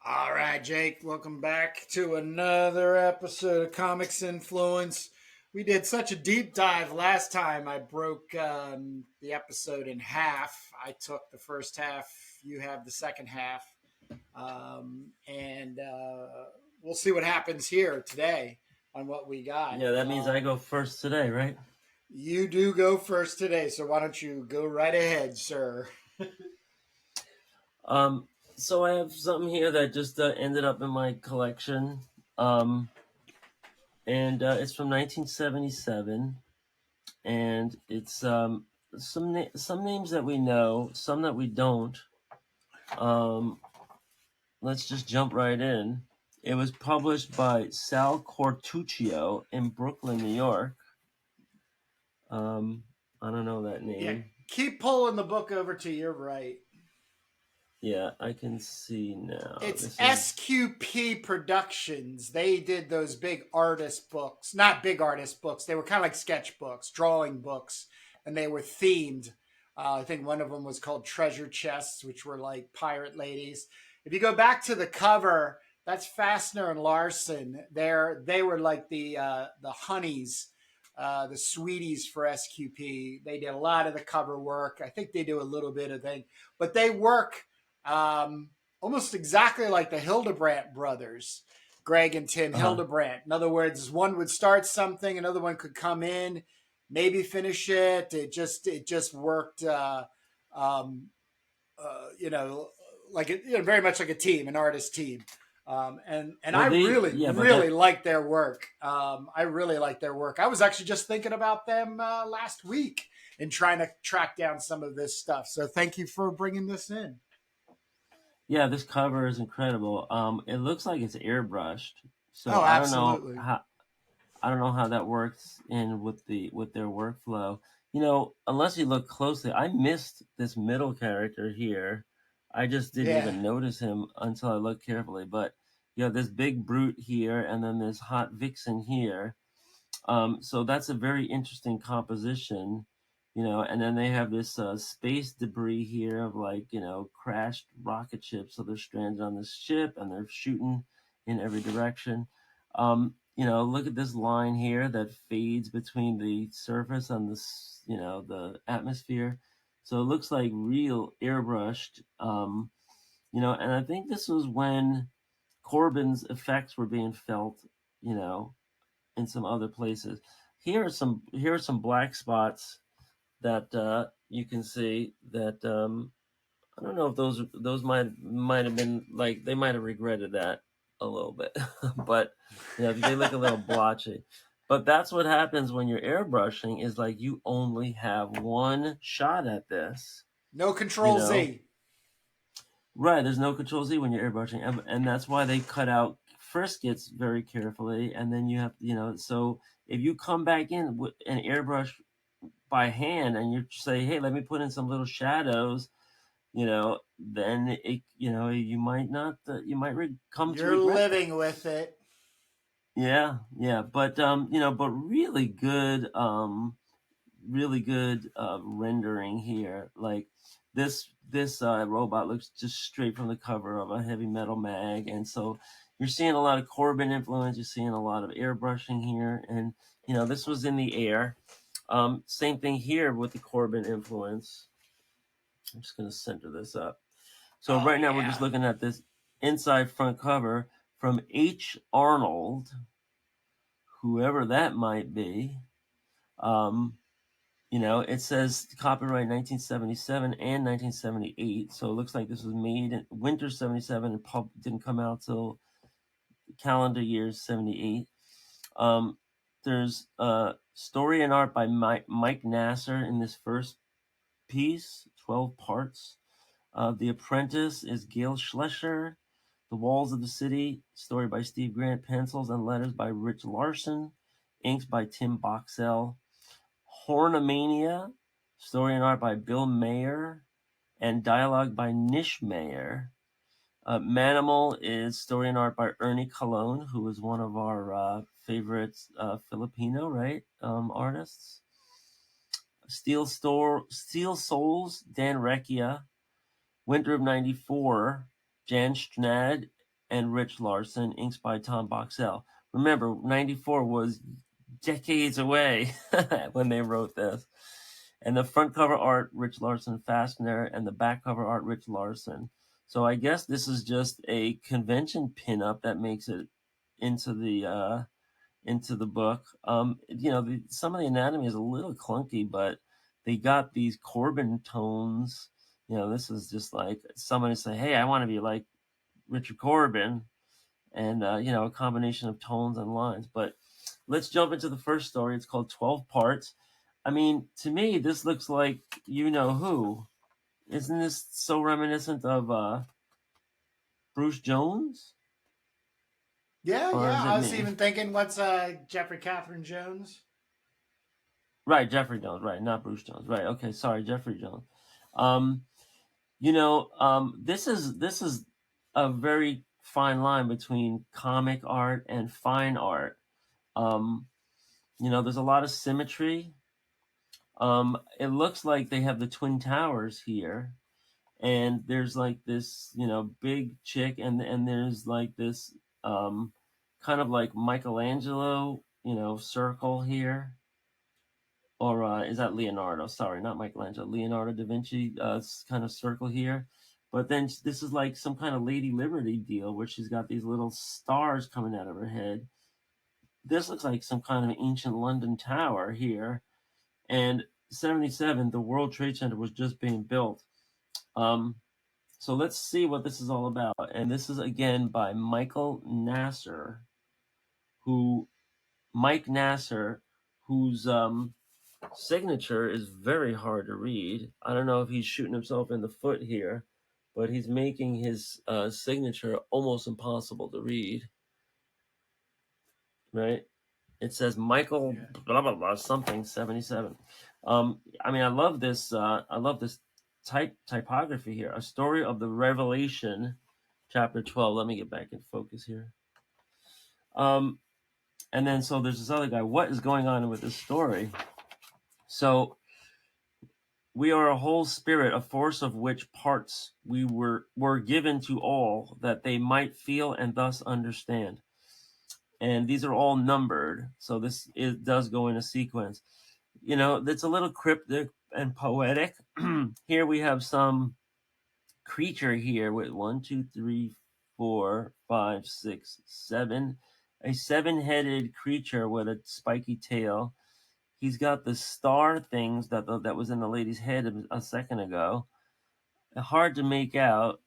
All right, Jake, welcome back to another episode of Comics Influence. We did such a deep dive last time. I broke the episode in half. I took the first half, you have the second half. And we'll see what happens here today on what we got. Yeah, that means I go first today, right? You do go first today, so why don't you go right ahead, sir? Um, so I have something here that just ended up in my collection, and it's from 1977, and it's some names that we know, some that we don't. Um, let's just jump right in. It was published by Sal Cortuccio in Brooklyn, New York. I don't know that Yeah, name. keep pulling the book over to your right. Yeah, I can see now. It's This is SQP Productions. They did those big artist books. Not big artist books. They were kind of like sketchbooks, drawing books, and they were themed. I think one of them was called Treasure Chests, which were like pirate ladies. If you go back to the cover, that's Fastener and Larson. They were like the honeys, the sweeties for SQP. They did a lot of the cover work. I think they do a little bit of thing, but they work almost exactly like the Hildebrandt brothers, Greg and Tim uh Hildebrandt. In other words, one would start something, another one could come in, maybe finish it. It just worked. You know, like very much like a team, an artist team. And well, I really but really like their work. I really like their work. I was actually just thinking about them last week and trying to track down some of this stuff. So thank you for bringing this in. Yeah, this cover is incredible. It looks like it's airbrushed, so Oh, absolutely. I don't know how that works in with their workflow. You know, unless you look closely, I missed this middle character here. I just didn't Yeah. even notice him until I looked carefully. But you know, this big brute here, and then this hot vixen here. So that's a very interesting composition, you know. And then they have this space debris here of like crashed rocket ships. So they're stranded on this ship and they're shooting in every direction. Look at this line here that fades between the surface and the atmosphere. So it looks like real airbrushed. And I think this was when Corben's effects were being felt. You know, in some other places. Here are some black spots that you can see that I don't know if those might have been like they might have regretted that a little bit, but they look a little blotchy. But that's what happens when you're airbrushing is like you only have one shot at this, No you control know. Z. Right, there's no control Z when you're airbrushing, and that's why they cut out skits very carefully, and then you have, so if you come back in with an airbrush by hand and you say, hey, let me put in some little shadows, then you might not, come to You're regret that. living with it. Yeah, yeah, but but really good rendering here. Like this robot looks just straight from the cover of a heavy metal mag, and so you're seeing a lot of Corben influence. You're seeing a lot of airbrushing here, and this was in the air. Same thing here with the Corben influence. I'm just going to center this up. So Oh right now we're just yeah. looking at this inside front cover from H. Arnold, whoever that might be. Um, it says copyright 1977 and 1978. So it looks like this was made in winter 77 and pulp didn't come out till calendar year 78. There's story and art by Mike Nasser in this first piece, 12 parts. The Apprentice is Gail Schlescher. The Walls of the City, story by Steve Grant, pencils and letters by Rich Larson, inks by Tim Boxell. Hornomania, story and art by Bill Mayer, and dialogue by Nish Mayer. Manimal is story and art by Ernie Colon, who is one of our favorite Filipino, right, artists. Steel Souls, Dan Recchia. Winter of '94, Jan Strnad and Rich Larson, inks by Tom Boxell. Remember, 94 was decades away when they wrote this. And the front cover art, Rich Larson Fastener, and the back cover art, Rich Larson. So I guess this is just a convention pinup that makes it into the book. Some of the anatomy is a little clunky, but they got these Corben tones. This is just like somebody say, "Hey, I want to be like Richard Corben," and a combination of tones and lines. But let's jump into the first story. It's called 12 Parts. I mean, to me, this looks like You Know Who. Isn't this so reminiscent of Bruce Jones? Yeah, Or yeah. is I it was me? even thinking, what's Jeffrey Catherine Jones? Right, Jeffrey Jones. Right, not Bruce Jones. Right. Okay, sorry, Jeffrey Jones. This is a very fine line between comic art and fine art. There's a lot of symmetry. It looks like they have the Twin Towers here, and there's like this, big chick, and there's like this kind of like Michelangelo, circle here. Or is that Leonardo? Sorry, not Michelangelo. Leonardo da Vinci kind of circle here. But then this is like some kind of Lady Liberty deal where she's got these little stars coming out of her head. This looks like some kind of ancient London tower here. And 77, the World Trade Center was just being built. So let's see what this is all about. And this is again by Mike Nasser, whose signature is very hard to read. I don't know if he's shooting himself in the foot here, but he's making his signature almost impossible to read. Right? It says Michael blah blah blah something 77. I love this. I love this typography here. A story of the Revelation, chapter 12. Let me get back in focus here. And then so there's this other guy. What is going on with this story? So we are a whole spirit, a force of which parts we were given to all, that they might feel and thus understand. And these are all numbered, so does go in a sequence. It's a little cryptic and poetic. Here we have some creature here with 1, 2, 3, 4, 5, 6, 7. A 7-headed creature with a spiky tail. He's got the star things that was in the lady's head a second ago. Hard to make out,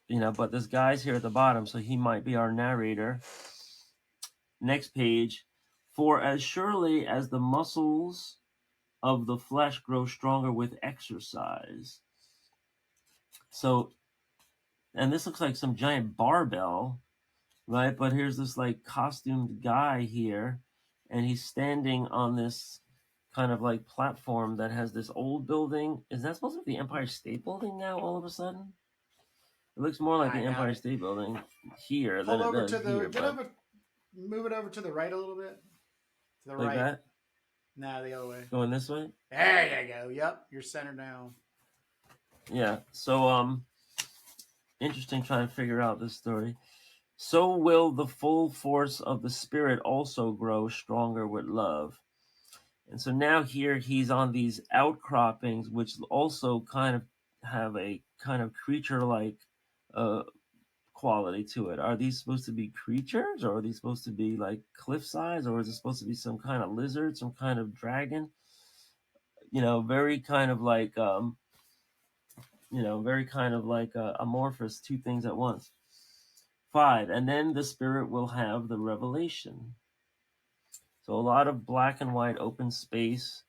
but this guy's here at the bottom, so he might be our narrator. Next page. For as surely as the muscles of the flesh grow stronger with exercise. So, and this looks like some giant barbell, right? But here's this like costumed guy here, and he's standing on this kind of like platform that has this old building. Is that supposed to be the Empire State Building now all of a sudden? It looks more like the Empire State Building here than it does here. Move it over to the right a little bit. To the like right. That? No, the other way. Going this way? There you go. Yep, you're centered now. Yeah. So interesting trying to figure out this story. So will the full force of the Spirit also grow stronger with love. And so now here he's on these outcroppings, which also kind of have a kind of creature-like quality to it. Are these supposed to be creatures, or are these supposed to be like cliff size, or is it supposed to be some kind of lizard, some kind of dragon? Very kind of like amorphous, two things at once. 5, and then the Spirit will have the revelation. So a lot of black and white open space.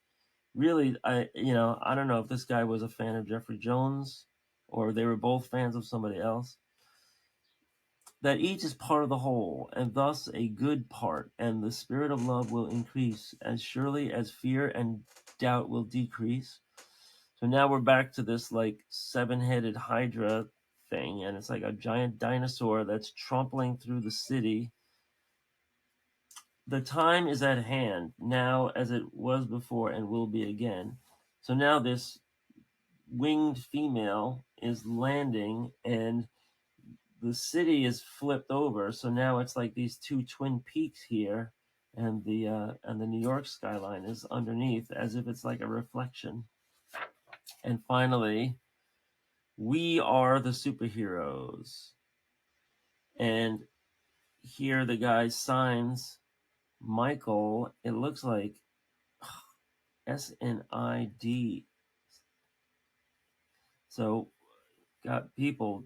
Really, I don't know if this guy was a fan of Jeffrey Jones or they were both fans of somebody else. That each is part of the whole, and thus a good part, and the spirit of love will increase as surely as fear and doubt will decrease. So now we're back to this like 7-headed Hydra thing, and it's like a giant dinosaur that's trampling through the city. The time is at hand, now as it was before and will be again. So now this winged female is landing, and the city is flipped over, so now it's like these two twin peaks here, and the New York skyline is underneath, as if it's like a reflection. And finally, we are the superheroes. And here the guy signs Michael. It looks like SNID. So, got people,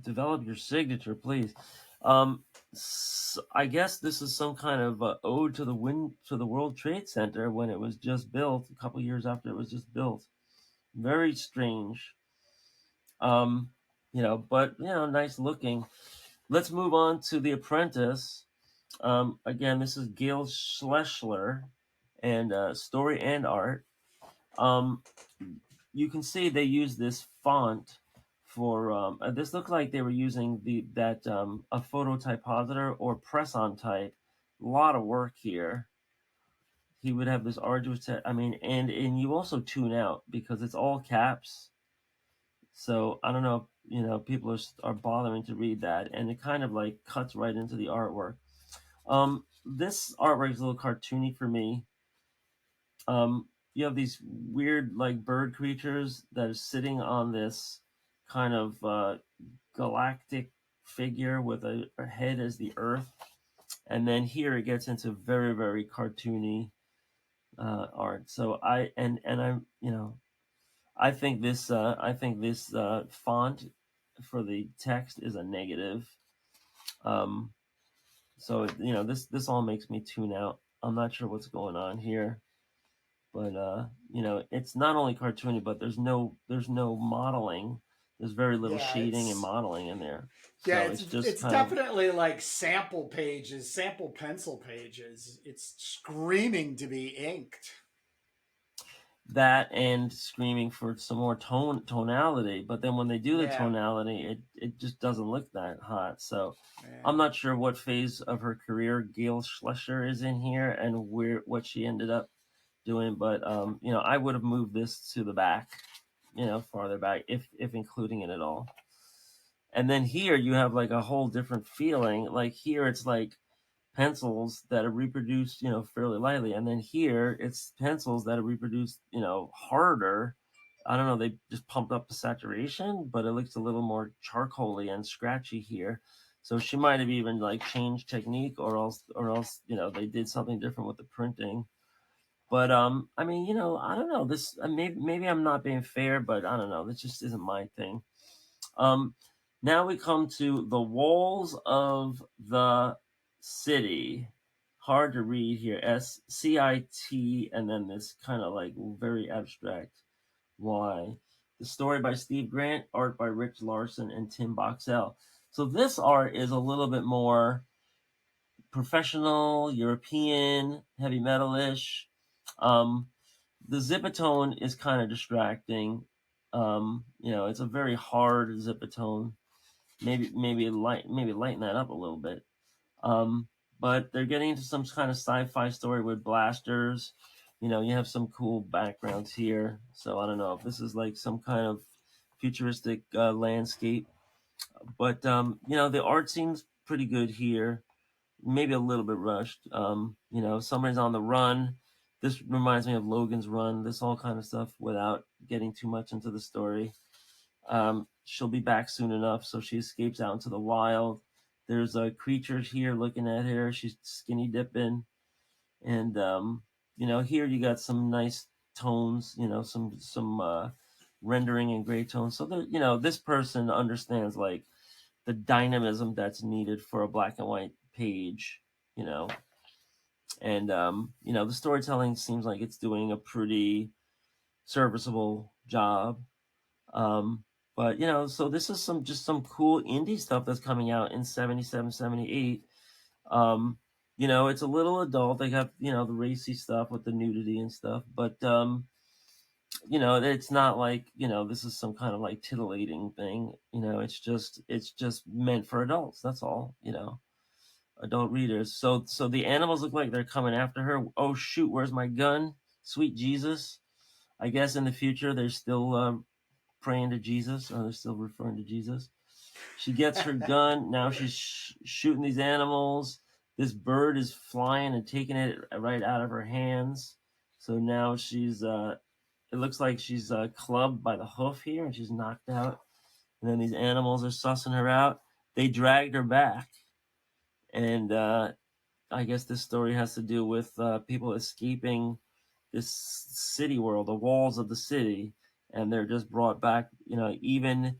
develop your signature, please. So I guess this is some kind of ode to the World Trade Center when it was just built, a couple years after it was just built. Very strange. But nice looking. Let's move on to The Apprentice. Again, this is Gail Schlesinger, and story and art. You can see they use this font for this looked like they were using a phototypositor or press-on type. A lot of work here. He would have this arduous and you also tune out because it's all caps. So I don't know if people are bothering to read that, and it kind of like cuts right into the artwork. This artwork is a little cartoony for me. You have these weird like bird creatures that are sitting on this kind of galactic figure with a head as the Earth, and then here it gets into very, very cartoony art. So I think this font for the text is a negative. So this all makes me tune out. I'm not sure what's going on here. But it's not only cartoony, but there's no modeling. There's very little Yeah, shading and modeling in there. yeah, So it's just it's kind of definitely like sample pages, sample pencil pages. It's screaming to be inked. that and screaming for some more tonality. But then when they do the Yeah, tonality, it just doesn't look that hot. So yeah. I'm not sure what phase of her career Gail Schlesinger is in here and what she ended up doing. But I would have moved this to the back, farther back, if including it at all. And then here you have like a whole different feeling. Like here it's like pencils that are reproduced, fairly lightly, and then here it's pencils that are reproduced, harder. I don't know, they just pumped up the saturation, but it looks a little more charcoaly and scratchy here. So she might have even like changed technique, or else they did something different with the printing. But I don't know. This maybe I'm not being fair, but I don't know. This just isn't my thing. Um, Now we come to the walls of the city. Hard to read here. SCIT, and then this kind of like very abstract Y. The story by Steve Grant, art by Rich Larson and Tim Boxell. So this art is a little bit more professional, European, heavy metalish. Um, the zipatone is kind of distracting. It's a very hard zipatone. Maybe lighten that up a little bit. But they're getting into some kind of sci-fi story with blasters. You have some cool backgrounds here. So I don't know if this is like some kind of futuristic landscape. But the art seems pretty good here. Maybe a little bit rushed. Somebody's on the run. This reminds me of Logan's Run. This all kind of stuff without getting too much into the story. She'll be back soon enough, so she escapes out into the wild. There's a creature here looking at her. She's skinny dipping, and here you got some nice tones. Some rendering and gray tones. So that this person understands like the dynamism that's needed for a black and white page. You know, and the storytelling seems like it's doing a pretty serviceable job. Um, but so this is some cool indie stuff that's coming out in 77, 78. It's a little adult. They got, the racy stuff with the nudity and stuff, but it's not like, this is some kind of like titillating thing. It's just meant for adults. That's all, adult readers. So the animals look like they're coming after her. Oh shoot, where's my gun? Sweet Jesus. I guess in the future they're still praying to Jesus, or they're still referring to Jesus. She gets her gun. Now she's shooting these animals. This bird is flying and taking it right out of her hands. So now she's, it looks like she's clubbed by the hoof here and she's knocked out. And then these animals are sussing her out. They dragged her back. And I guess this story has to do with people escaping this city world, the walls of the city. And they're just brought back, even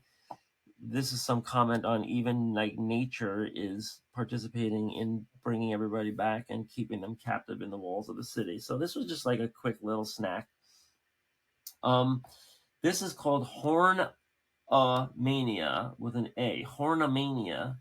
this is some comment on even like nature is participating in bringing everybody back and keeping them captive in the walls of the city. So this was just like a quick little snack. This is called Hornamania with an A. Hornamania.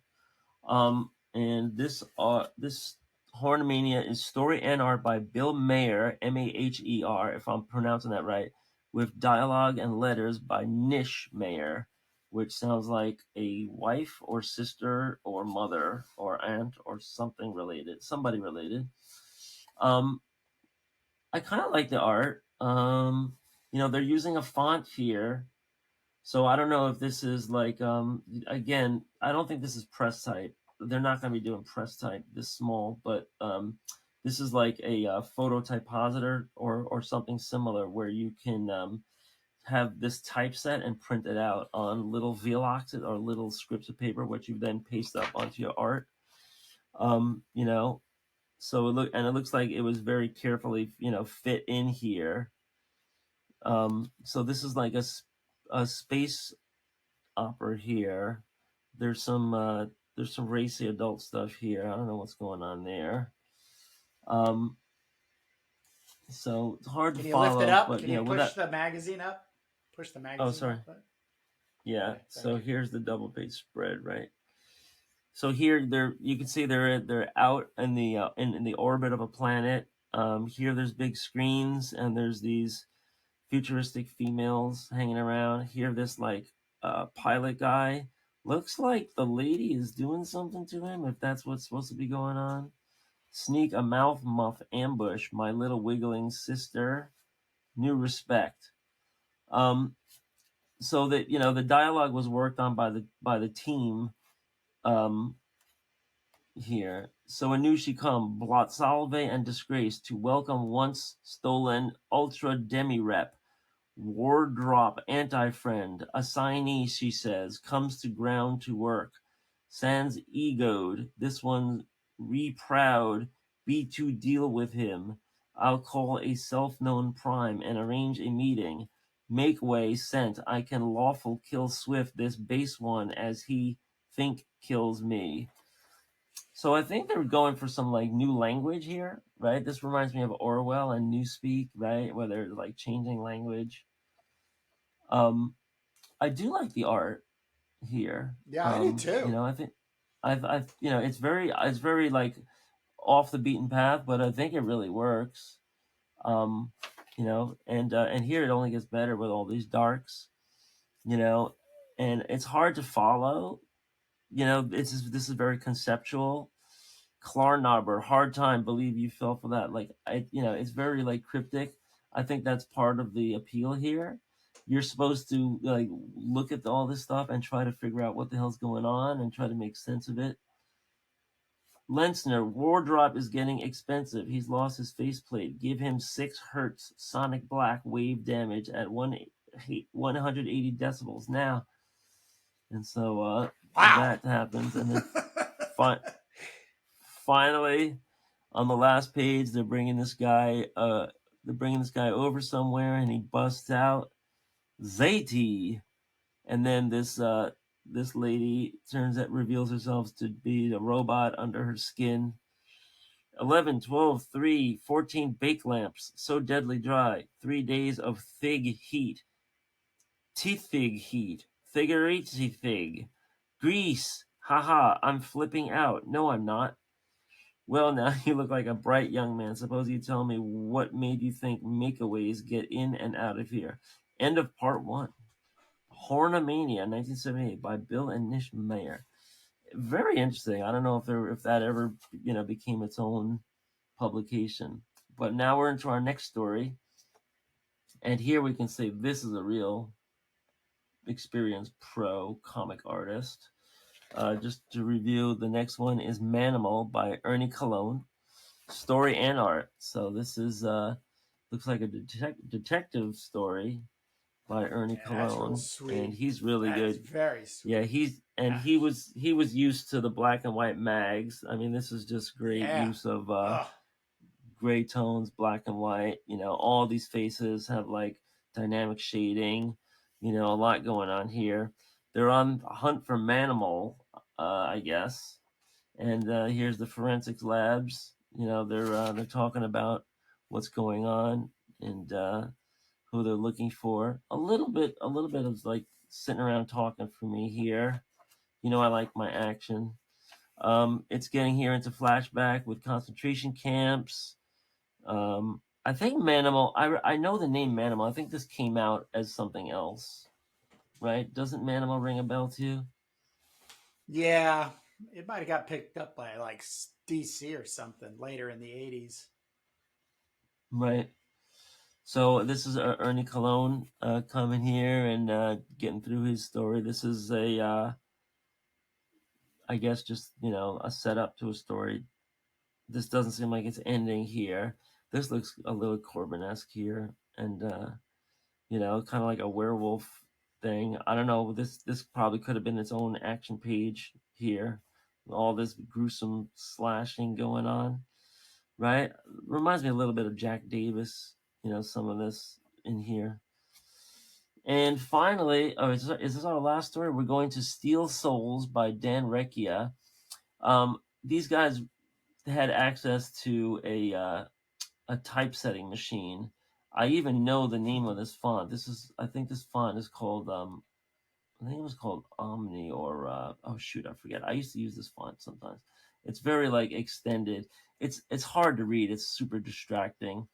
And this Hornamania is story and art by Bill Maher, Maher, if I'm pronouncing that right, with dialogue and letters by Nish Maher, which sounds like a wife or sister or mother or aunt or something related, somebody related. I kind of like the art. They're using a font here. So I don't know if this is like, again, I don't think this is press type. They're not going to be doing press type this small, but this is like a photo typositor or something similar where you can have this typeset and print it out on little velox or little scripts of paper, which you then paste up onto your art. So it looks like it was very carefully, fit in here. So this is like a space opera here. There's some racy adult stuff here. I don't know what's going on there. So it's hard to follow. Can you lift it up? But Can you push the magazine up? Push the magazine. Oh, sorry. Up, yeah. Okay, so here's the double page spread, right? So here you can see they're out in the orbit of a planet. Here there's big screens and there's these futuristic females hanging around. Here this like pilot guy. Looks like the lady is doing something to him, if that's what's supposed to be going on. Sneak a mouth muff ambush, my little wiggling sister. New respect. So that the dialogue was worked on by the team here. So anew she come, blot salve and disgrace, to welcome once stolen ultra demi-rep. Wardrop anti-friend, assignee, she says, comes to ground to work. Sans egoed, this one re-proud, be to deal with him. I'll call a self-known prime and arrange a meeting. Make way, sent, I can lawful kill swift this base one as he think kills me. So I think they're going for some like new language here, right? This reminds me of Orwell and Newspeak, right? Where they're like changing language. I do like the art here. Yeah, I do too. I think I've it's very like off the beaten path, but I think it really works. And here it only gets better with all these darks, and it's hard to follow. This is very conceptual. Klarnauber, hard time, believe you fell for that. Like it's very like cryptic. I think that's part of the appeal here. You're supposed to like look at all this stuff and try to figure out what the hell's going on and try to make sense of it. Lensner, wardrop is getting expensive. He's lost his faceplate. Give him 6 hertz sonic black wave damage at 180 decibels now. And so wow. That happens, and then finally, on the last page, they're bringing this guy over somewhere, and he busts out Zati, and then this lady reveals herself to be the robot under her skin. 11, 12, 3, 14 bake lamps, so deadly dry. 3 days of fig heat. Teeth fig heat. Figurati fig. Grease. Haha, I'm flipping out. No, I'm not. Well, now you look like a bright young man. Suppose you tell me what made you think makeaways get in and out of here. End of part 1. Hornamania, 1978, by Bill and Nish Maher. Very interesting. I don't know if that ever became its own publication. But now we're into our next story, and here we can say this is a real experienced pro comic artist. Just to review, the next one is Manimal by Ernie Cologne, story and art. So this is looks like a detective story by Ernie Yeah, that's real Cologne, and sweet. he's really That is good. very Yeah, sweet. Yeah. he was used to the black and white mags. I mean, this is just great Yeah. use of Oh, gray tones, black and white. You know, all these faces have like dynamic shading. You know, a lot going on here. They're on a hunt for Manimal, I guess. And here's the forensics labs. You know, they're talking about what's going on and who they're looking for. A little bit of like sitting around talking for me here. You know, I like my action. It's getting here into flashback with concentration camps. I think Manimal. I know the name Manimal. I think this came out as something else, right? Doesn't Manimal ring a bell to you? yeah. It might have got picked up by like DC or something later in the 80s. Right. So this is Ernie Cologne coming here and getting through his story. This is I guess, just a setup to a story. This doesn't seem like it's ending here. This looks a little Corben-esque here, and kind of like a werewolf thing. I don't know. This probably could have been its own action page here. All this gruesome slashing going on, right? Reminds me a little bit of Jack Davis. Some of this in here. And finally, is this our last story? We're going to Steel Souls by Dan Recchia. These guys had access to a typesetting machine. I even know the name of this font. I think this font is called I think it was called Omni or oh shoot, I forget. I used to use this font sometimes. It's very like extended. It's hard to read. It's super distracting.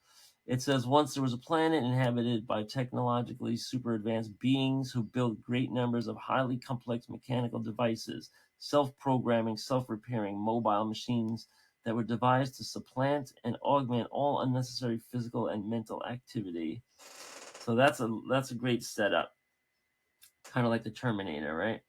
It says once there was a planet inhabited by technologically super advanced beings who built great numbers of highly complex mechanical devices, self-programming, self-repairing mobile machines that were devised to supplant and augment all unnecessary physical and mental activity. So that's a great setup, kind of like the Terminator, right?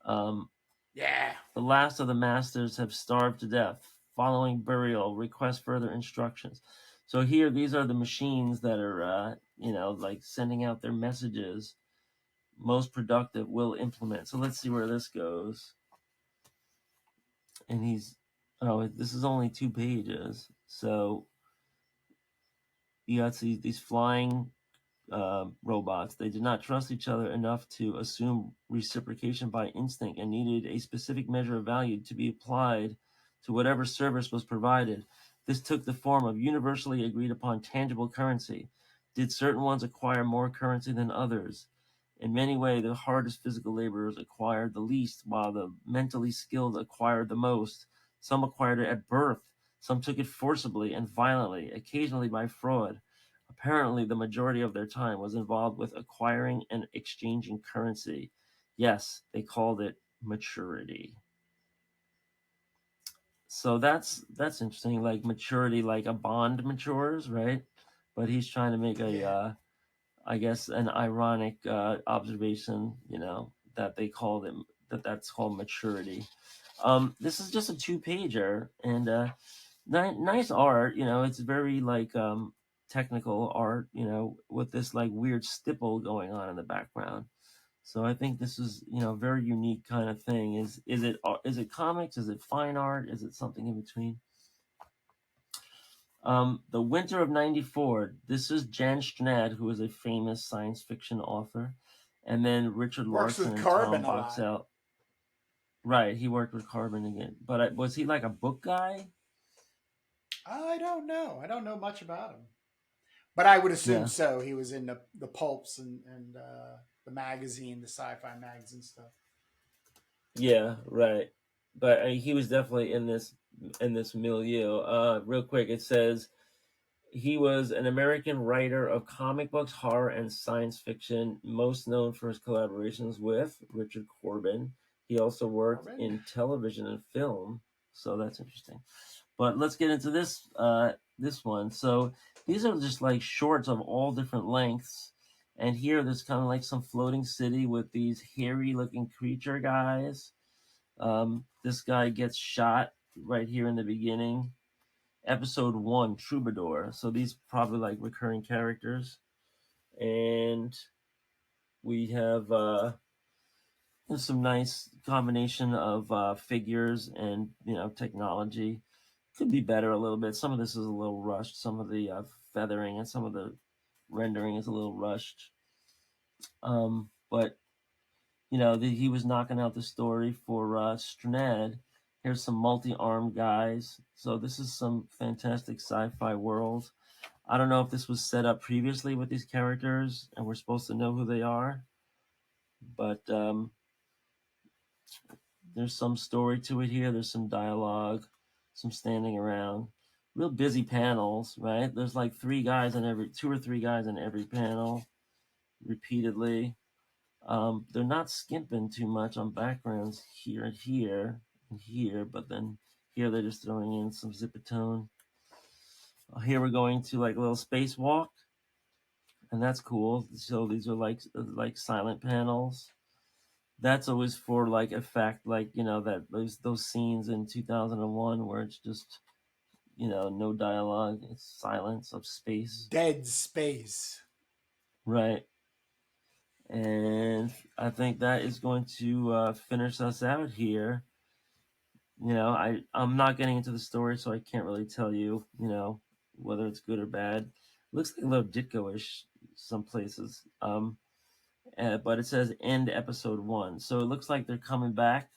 Um, Yeah. the last of the masters have starved to death. Following burial, request further instructions. So here, these are the machines that are, like sending out their messages. Most productive will implement. So let's see where this goes. And this is only 2 pages. So you got these flying robots. They did not trust each other enough to assume reciprocation by instinct and needed a specific measure of value to be applied to whatever service was provided. This took the form of universally agreed upon tangible currency. Did certain ones acquire more currency than others? In many ways, the hardest physical laborers acquired the least, while the mentally skilled acquired the most. Some acquired it at birth, some took it forcibly and violently, occasionally by fraud. Apparently, the majority of their time was involved with acquiring and exchanging currency. Yes, they called it maturity. So that's interesting. Like maturity, like a bond matures, right? But he's trying to make Yeah. I guess, an ironic observation. That they called it that's called maturity. This is just a 2 pager, and nice art. It's very like technical art. With this like weird stipple going on in the background. So I think this is a very unique kind of thing. Is it comics? Is it fine art? Is it something in between? The Winter of '94. This is Jan Strnad, who is a famous science fiction author, and then Richard Works Larson with and Tom Carbon a lot. Boxell. Right, he worked with Corben again. But was he like a book guy? I don't know. I don't know much about him. But I would assume Yeah, so. He was in the pulps and the magazine, the sci-fi magazine stuff. yeah, right. But he was definitely in this milieu. Real quick, it says he was an American writer of comic books, horror, and science fiction, most known for his collaborations with Richard Corben. He also worked Carbon? in television and film, so that's interesting. But let's get into this one. So these are just like shorts of all different lengths. And here there's kind of like some floating city with these hairy looking creature guys. This guy gets shot right here in the beginning. Episode 1, Troubadour. So these probably like recurring characters. And we have some nice combination of figures and technology. Could be better a little bit. Some of this is a little rushed. Some of the feathering and some of the rendering is a little rushed. But he was knocking out the story for Strnad. Here's some multi-armed guys. So this is some fantastic sci-fi world. I don't know if this was set up previously with these characters and we're supposed to know who they are, but there's some story to it here. There's some dialogue, some standing around. Real busy panels, right? There's like two or three guys in every panel repeatedly. They're not skimping too much on backgrounds here and here, but then here they're just throwing in some zipatone. Here we're going to like a little spacewalk, and that's cool. So these are like silent panels. That's always for like effect, like that those scenes in 2001 where it's just no dialogue, it's silence of space, dead space, right? And I think that is going to finish us out here. I'm not getting into the story, so I can't really tell you, whether it's good or bad. It looks like a little Ditko-ish some places. But it says end episode 1. So it looks like they're coming back.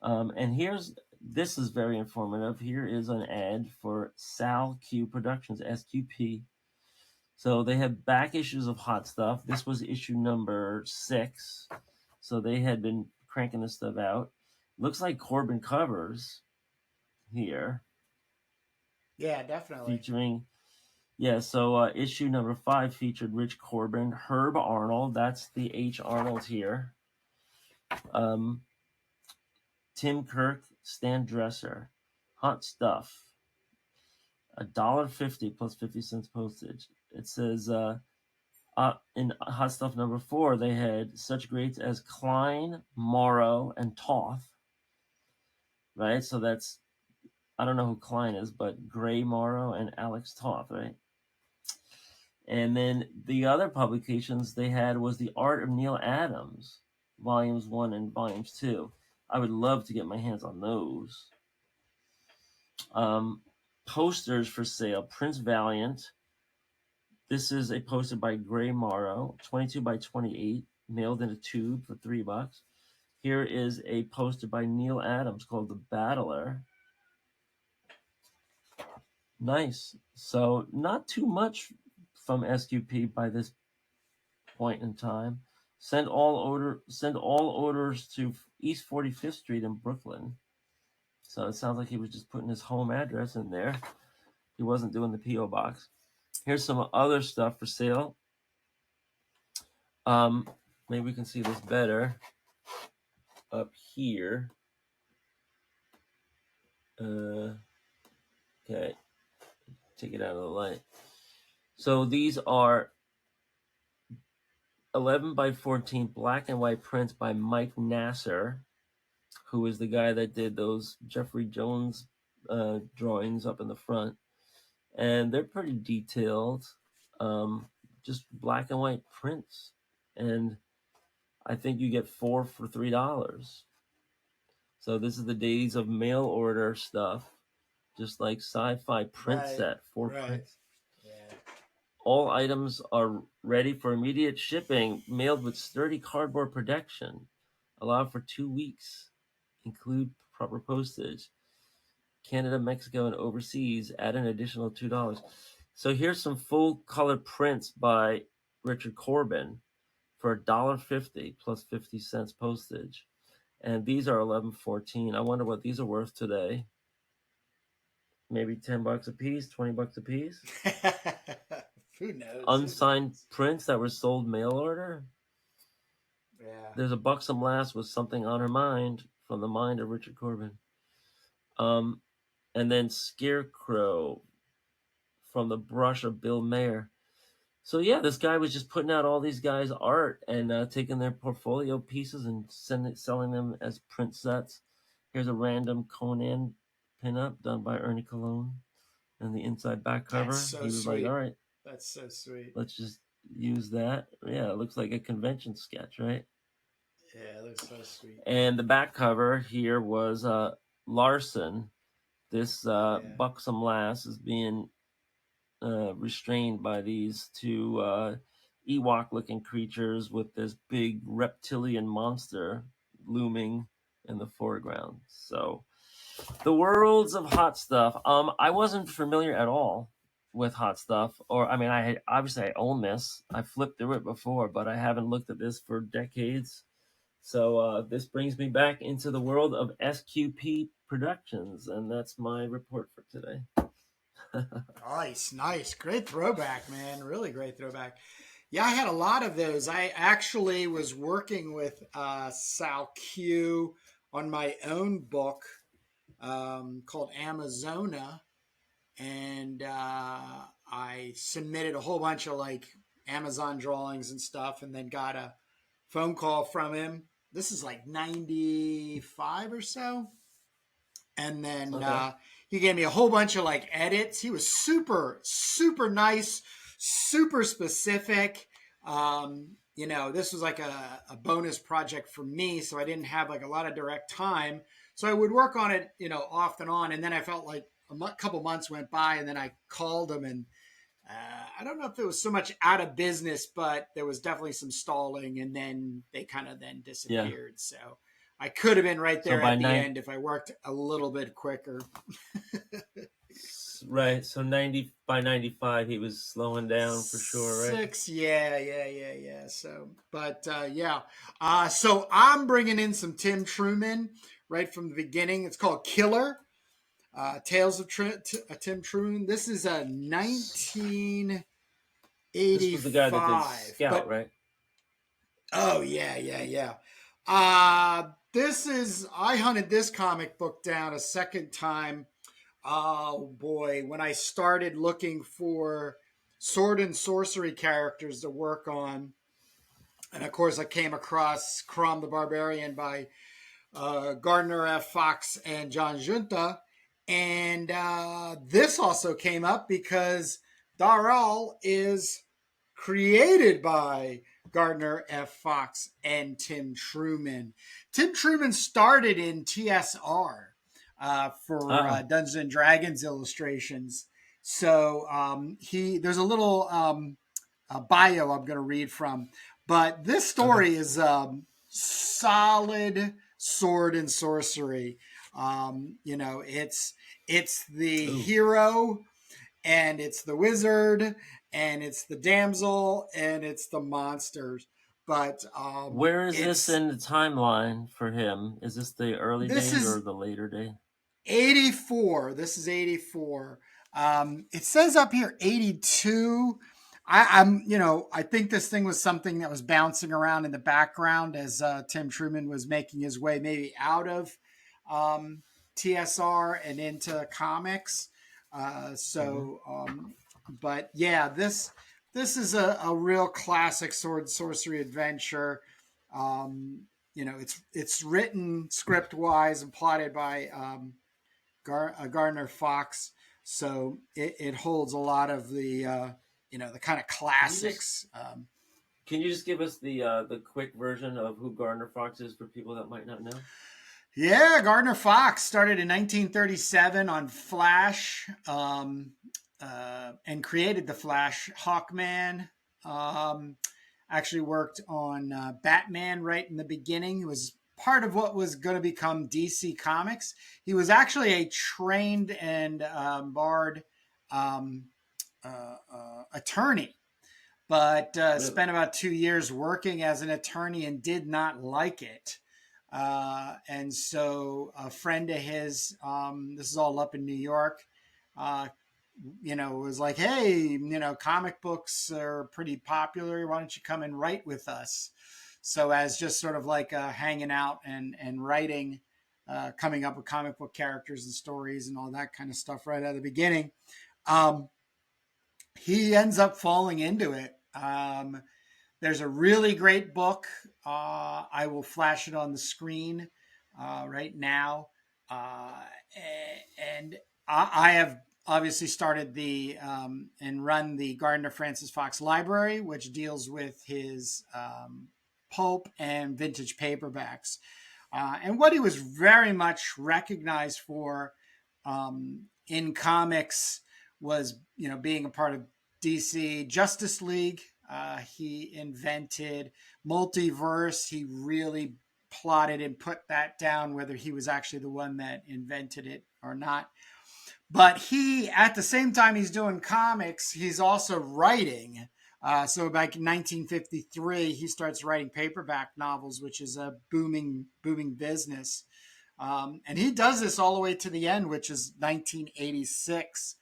And this is very informative. Here is an ad for Sal Q Productions, SQP. So they have back issues of Hot Stuf. This was issue number 6. So they had been cranking this stuff out. Looks like Corben covers here. Yeah, definitely. Featuring, so issue number 5 featured Rich Corben, Herb Arnold. That's the H. Arnold here. Tim Kirk, Stan Dresser. Hot Stuf. $1.50 plus 50 cents postage. It says in Hot Stuf number 4, they had such greats as Klein, Morrow, and Toth. Right? So that's, I don't know who Klein is, but Gray Morrow and Alex Toth, right? And then the other publications they had was The Art of Neil Adams, volumes 1 and volumes 2. I would love to get my hands on those. Posters for sale. Prince Valiant. This is a poster by Gray Morrow, 22 by 28, mailed in a tube for $3. Here is a poster by Neil Adams called The Battler. Nice. So not too much from SQP by this point in time. Send all orders to East 45th Street in Brooklyn. So it sounds like he was just putting his home address in there. He wasn't doing the P.O. box. Here's some other stuff for sale. Maybe we can see this better up here. Okay, take it out of the light. So these are 11 by 14 black and white prints by Mike Nasser, who is the guy that did those Jeffrey Jones drawings up in the front. And they're pretty detailed, just black and white prints. And I think you get 4 for $3. So this is the days of mail order stuff, just like sci-fi print set, 4 prints. Yeah. All items are ready for immediate shipping, mailed with sturdy cardboard protection, allowed for 2 weeks, include proper postage. Canada, Mexico, and overseas, add an additional $2. So here's some full color prints by Richard Corben for $1.50 plus 50 cents postage. And these are $11.14. I wonder what these are worth today. Maybe $10 a piece, $20 a piece. Who knows? Unsigned prints that were sold mail order. Yeah. There's a buxom lass with something on her mind from the mind of Richard Corben. And then Scarecrow from the brush of Bill Mayer. So yeah, this guy was just putting out all these guys' art and taking their portfolio pieces and selling them as print sets. Here's a random Conan pinup done by Ernie Cologne, and the inside back That's cover. so He was like, "All sweet. right, That's so sweet. let's just use that." Yeah, it looks like a convention sketch, right? Yeah, it looks so sweet. And the back cover here was Larson. This Yeah. buxom lass is being restrained by these two Ewok-looking creatures with this big reptilian monster looming in the foreground. So, the worlds of Hot Stuf. I wasn't familiar at all with Hot Stuf, or I mean, I own this. I flipped through it before, but I haven't looked at this for decades. So this brings me back into the world of SQP Productions, and that's my report for today. Nice, nice. Great throwback, man. Really great throwback. Yeah, I had a lot of those. I actually was working with Sal Q on my own book called Amazona, and I submitted a whole bunch of like Amazon drawings and stuff, and then got a phone call from him. This is like 95 or so. And then Okay. he gave me a whole bunch of like edits. He was super, super nice, super specific. This was like a bonus project for me, so I didn't have like a lot of direct time. So I would work on it, off and on. And then I felt like couple months went by, and then I called him, and I don't know if it was so much out of business, but there was definitely some stalling, and then they kind of then Yeah. disappeared. So I could have been right So there by at the end if I worked a little bit quicker. right. So 90 by 95, he was slowing down for sure, right? 6, yeah. So, but yeah. So I'm bringing in some Tim Truman right from the beginning. It's called Killer. Tales of Tim Truman. This is a 1985. This was the guy that did Scout, But right? oh yeah. I hunted this comic book down a second time. Oh boy, when I started looking for sword and sorcery characters to work on, and of course I came across Crom the Barbarian by Gardner Fox and John Junta. And this also came up because Daral is created by Gardner F. Fox and Tim Truman. Tim Truman started in TSR for Ah, Dungeons and Dragons illustrations. So there's a little bio I'm going to read from, but this okay. story is solid sword and sorcery. It's the Ooh. hero, and it's the wizard, and it's the damsel, and it's the monsters. But Where is this it's in the timeline for him? Is this the early this days or is the later day? 84. This is 84. It says up here 82. I think this thing was something that was bouncing around in the background as Tim Truman was making his way maybe out of um, TSR and into comics. Hmm. But yeah, this is a real classic sword sorcery adventure. It's written script wise and plotted by Gardner Fox, so it holds a lot of the kind of Can you just classics. can you just give us the quick version of who Gardner Fox is for people that might not know? Yeah, Gardner Fox started in 1937 on Flash, and created the Flash. Hawkman. Um, Actually worked on Batman right in the beginning. He was part of what was going to become DC Comics. He was actually a trained and barred um, attorney, but Really? spent about 2 years working as an attorney and did not like it. And so a friend of his, this is all up in New York, uh, was like, hey, comic books are pretty popular. Why don't you come and write with us? So as just sort of like hanging out and writing, coming up with comic book characters and stories and all that kind of stuff right at the beginning. Um, he ends up falling into it. There's a really great book. I will flash it on the screen right now. Uh, and I have obviously started and run the Gardner Francis Fox Library, which deals with his pulp and vintage paperbacks. And what he was very much recognized for in comics was, being a part of DC Justice League. He invented multiverse. He really plotted and put that down, whether he was actually the one that invented it or not. But at the same time he's doing comics, he's also writing. So back in 1953, he starts writing paperback novels, which is a booming business. And he does this all the way to the end, which is 1986.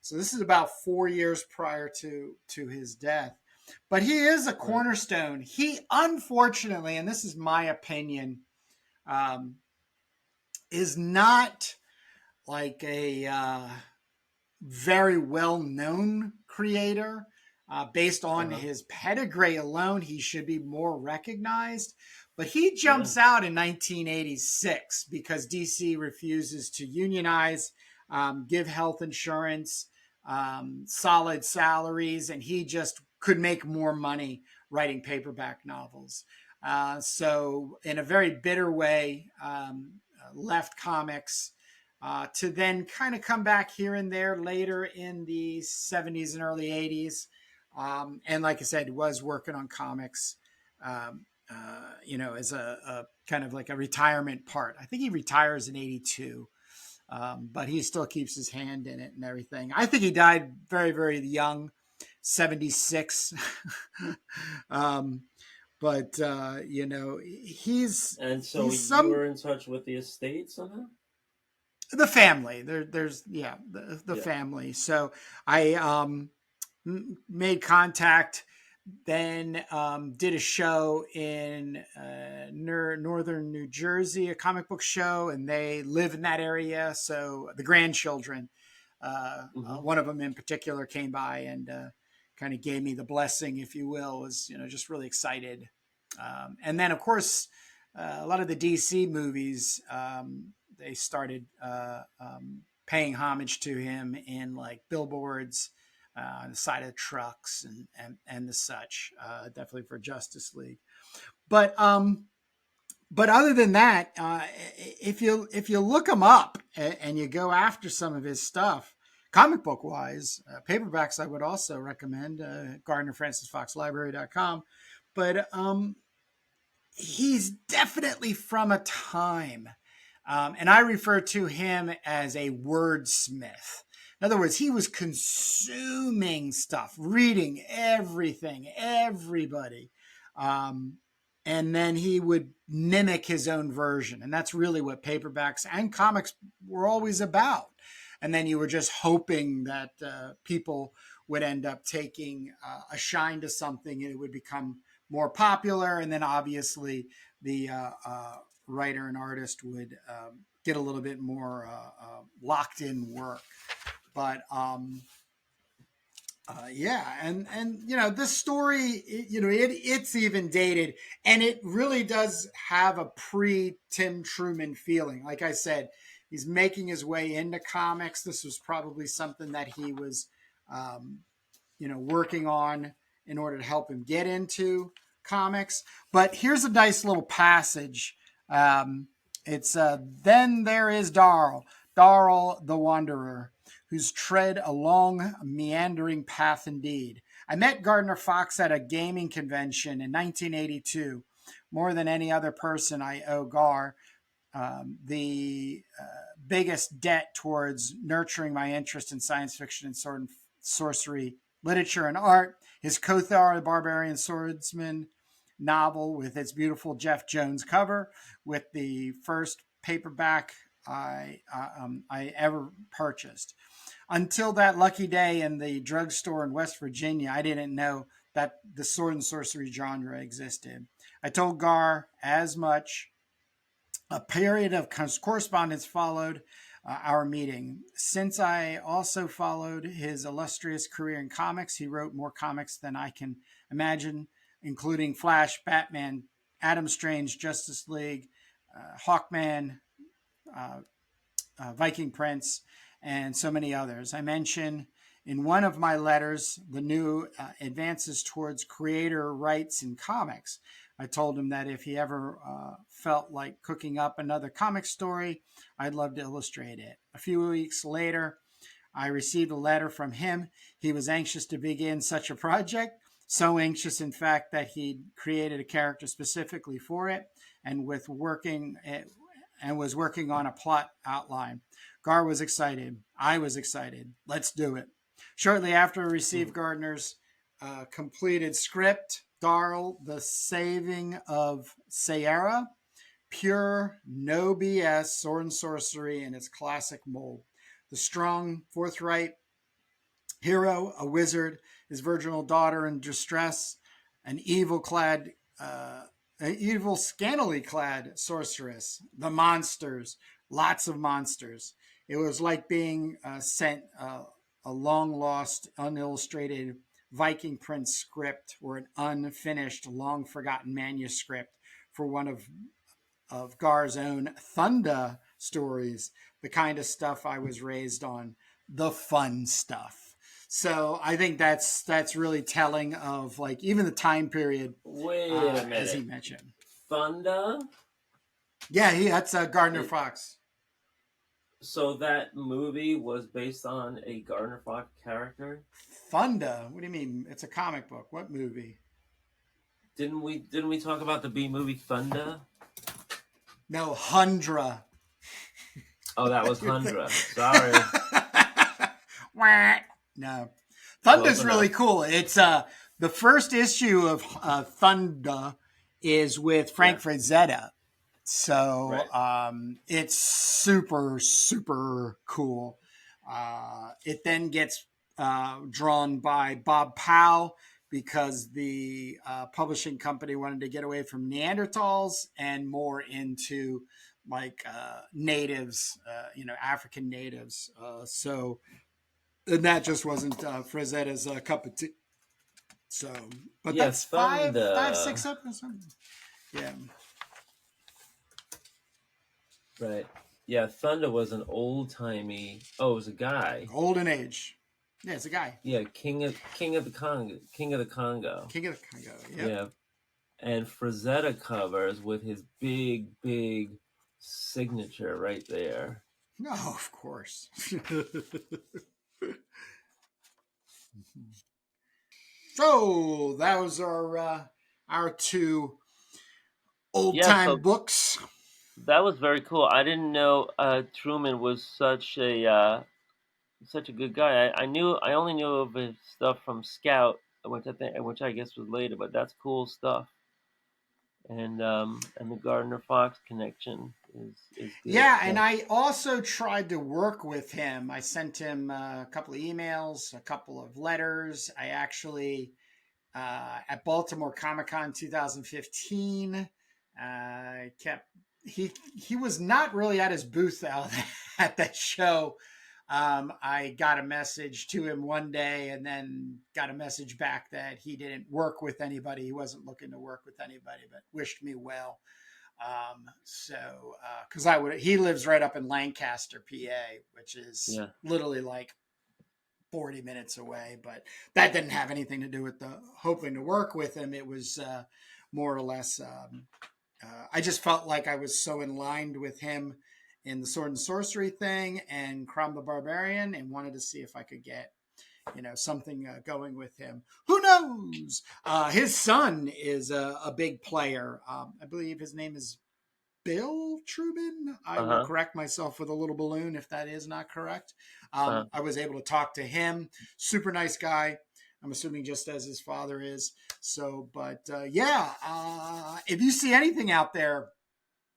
So this is about 4 years prior to his death. But he is a cornerstone. He, unfortunately, and this is my opinion, is not like a very well-known creator. Based on his pedigree alone, he should be more recognized. But he jumps out in 1986 because DC refuses to unionize, give health insurance, solid salaries, and he just could make more money writing paperback novels. So in a very bitter way, left comics to then kind of come back here and there later in the 70s and early 80s. And like I said, was working on comics, as a kind of like a retirement part. I think he retires in 82. But he still keeps his hand in it and everything. I think he died very, very young, 76. But he's and so he's you were in touch with the estate somehow. The family. There's the family. So I made contact. Then did a show in northern New Jersey, a comic book show, and they live in that area. So the grandchildren, one of them in particular, came by and kind of gave me the blessing, if you will. Was just really excited. And then of course a lot of the DC movies, they started paying homage to him in like billboards. On the side of trucks and the such, definitely for Justice League. But other than that, if you look him up and you go after some of his stuff, comic book wise, paperbacks I would also recommend, Gardner Francis Fox Library.com. But he's definitely from a time, and I refer to him as a wordsmith. In other words, he was consuming stuff, reading everything, everybody. And then he would mimic his own version. And that's really what paperbacks and comics were always about. And then you were just hoping that people would end up taking a shine to something and it would become more popular. And then obviously the writer and artist would get a little bit more locked in work. But this story, it's even dated, and it really does have a pre-Tim Truman feeling. Like I said, he's making his way into comics. This was probably something that he was, working on in order to help him get into comics. But here's a nice little passage. It's then there is Daral the Wanderer, whose tread a long, meandering path indeed. I met Gardner Fox at a gaming convention in 1982. More than any other person, I owe Gar the biggest debt towards nurturing my interest in science fiction and sorcery, literature, and art. His Kothar, the Barbarian Swordsman novel with its beautiful Jeff Jones cover, with the first paperback I ever purchased. Until that lucky day in the drugstore in West Virginia, I didn't know that the sword and sorcery genre existed. I told Gar as much A period of correspondence followed our meeting. Since I also followed his illustrious career in comics, he wrote more comics than I can imagine, including Flash, Batman, Adam Strange, Justice League, Hawkman, uh, Viking Prince, and so many others. I mention in one of my letters the new advances towards creator rights in comics. I told him that if he ever felt like cooking up another comic story, I'd love to illustrate it. A few weeks later, I received a letter from him. He was anxious to begin such a project, so anxious, in fact, that he created a character specifically for it, and was working on a plot outline. Gar was excited. I was excited. Let's do it. Shortly after I received Gardner's completed script, Daral the Saving of Sierra, pure, no BS sword and sorcery in its classic mold. The strong, forthright hero, a wizard, his virginal daughter in distress, an evil, scantily clad sorceress, the monsters, lots of monsters. It was like being sent a long lost, unillustrated Viking Prince script or an unfinished, long forgotten manuscript for one of Gar's own Thunder stories, the kind of stuff I was raised on, the fun stuff. So I think that's really telling of like even the time period. Wait a minute. As he mentioned. Thunder? Yeah, that's Gardner Fox. So that movie was based on a Gardner Fox character? Thunder? What do you mean? It's a comic book. What movie? Didn't we talk about the B movie Thunder? No, Hundra. Oh, that was Hundra. Sorry. No. Thunder's really cool. It's the first issue of Thunder is with Frank Frazetta. So it's super, super cool. It then gets drawn by Bob Powell because the publishing company wanted to get away from Neanderthals and more into like natives, African natives. And that just wasn't Frazetta's cup of tea. So, but Yeah, that's Thunder. 6 episodes. Yeah. Right. Yeah, Thunder was an old timey. Oh, it was a guy. Golden Age. Yeah, it's a guy. Yeah, King of the Congo. Yep. Yeah, and Frazetta covers with his big signature right there. No, of course. So those are our two old time books. That was very cool. I didn't know Truman was such a good guy. I only knew of his stuff from Scout, which I guess was later, but that's cool stuff. And the Gardner Fox connection is good. Yeah, and I also tried to work with him. I sent him a couple of emails, a couple of letters. I actually at Baltimore Comic-Con 2015 he was not really at his booth out at that show. I got a message to him one day and then got a message back that he didn't work with anybody. He wasn't looking to work with anybody, but wished me well. Because he lives right up in Lancaster, PA, which is literally like 40 minutes away, but that didn't have anything to do with the hoping to work with him. It was more or less, I just felt like I was so in line with him in the sword and sorcery thing and Crom the Barbarian, and wanted to see if I could get, something going with him. Who knows? His son is a big player. I believe his name is Bill Truman. I will correct myself with a little balloon if that is not correct. I was able to talk to him. Super nice guy. I'm assuming just as his father is. So, but if you see anything out there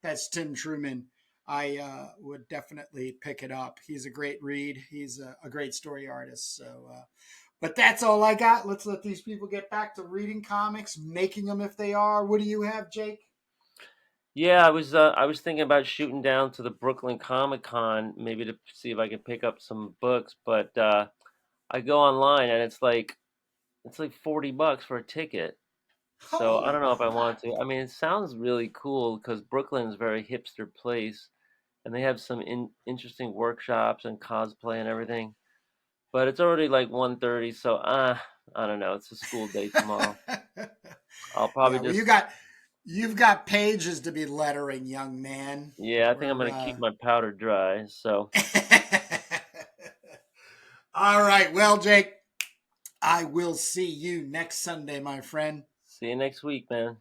that's Tim Truman, I would definitely pick it up. He's a great read. He's a great story artist. So, but that's all I got. Let's let these people get back to reading comics, making them if they are. What do you have, Jake? Yeah, I was thinking about shooting down to the Brooklyn Comic Con maybe to see if I could pick up some books, but I go online and it's like $40 for a ticket. So I Holy don't know if I want crap! to. I mean, it sounds really cool because Brooklyn's a very hipster place, and they have some interesting workshops and cosplay and everything. But it's already like 1:30, so I don't know. It's a school day tomorrow. I'll probably Yeah, well, just you've got pages to be lettering, young man. yeah, I think I'm We're gonna keep my powder dry. So all right. Well, Jake, I will see you next Sunday, my friend. see you next week, man.